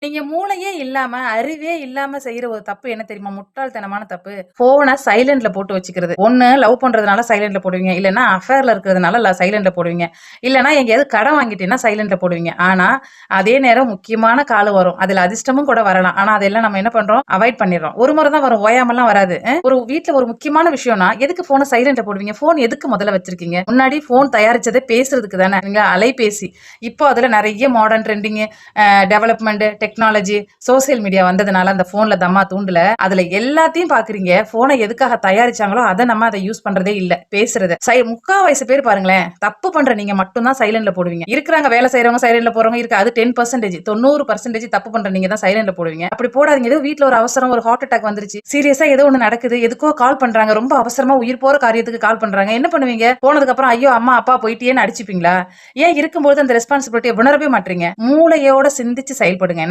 நீங்க மூளையே இல்லாம, அறிவே இல்லாம செய்ற ஒரு தப்பு என்ன தெரியுமா? முட்டாள்தனமான தப்பு. ஃபோன சைலன்ட்ல போட்டு வச்சுக்கிறது. ஒண்ணு லவ் பண்றதுனால சைலன்ட்ல போடுவீங்க. இல்லன்னா அஃபேர்ல இருக்கிறதுனால சைலன்ட்ல போடுவீங்க. இல்லன்னா எங்கேயாவது கடன் வாங்கிட்டீங்கன்னா சைலன்ட்ல போடுவீங்க. ஆனா, அதே நேரம் முக்கியமான கால் வரும். அதுல அதிர்ஷ்டமும் கூட வரலாம். ஆனா, அதெல்லாம் நம்ம என்ன பண்றோம்? அவாய்ட் பண்ணிடுறோம். ஒரு முறை தான் வரும். ஓயாமலாம் வராது. ஒரு வீட்ல ஒரு முக்கியமான விஷயம்னா, எதுக்கு ஃபோன சைலன்ட்ல போடுவீங்க? ஃபோன் எதுக்கு முதல்ல வச்சிருக்கீங்க? முன்னாடி ஃபோன் தயாரிச்சதே பேசுறதுக்கு தானே. இல்லைங்களா? அலைபேசி. இப்போ அதுல நெறைய modern trending development, technology, social media வந்ததுனால அந்த போன்ல தம்மா தூண்டல. அதுல எல்லாத்தையும் பாக்குறீங்க. போனை எதுக்காக தயாரிச்சாங்களோ அதை யூஸ் பண்றதே இல்ல. பேசுறத. முக்காவாசி பேர் பாருங்களேன், தப்பு பண்ற நீங்க மட்டும் தான் சைலன்ட்ல போடுவீங்க. இருக்கிறாங்க வேலை செய்யறவங்க சைலன்ட்ல போறவங்க இருக்கு. அது 10% 90% தப்பு பண்ற நீங்க தான் சைலன்ட்ல போடுவீங்க. அப்படி போடாதீங்க. ஏதோ வீட்ல ஒரு அவசரம், ஒரு ஹார்ட் அட்டாக் வந்துருச்சு. சீரியஸா ஏதோ ஒண்ணு நடக்குது. எதுக்கோ கால் பண்றாங்க. ரொம்ப அவசரமா உயிர் போற காரியத்துக்கு கால் பண்றாங்க. என்ன பண்ணுவீங்க? போனதுக்கு அப்புறம் ஐயோ அம்மா அப்பா போயிட்டேன்னு அடிச்சுப்பீங்களா? ஏன் இருக்கும்போது அந்த ரெஸ்பான்சிபிலிட்டியை உணரவே மாட்டீங்க? மூளையோட சிந்திச்சு செயல்படுங்க.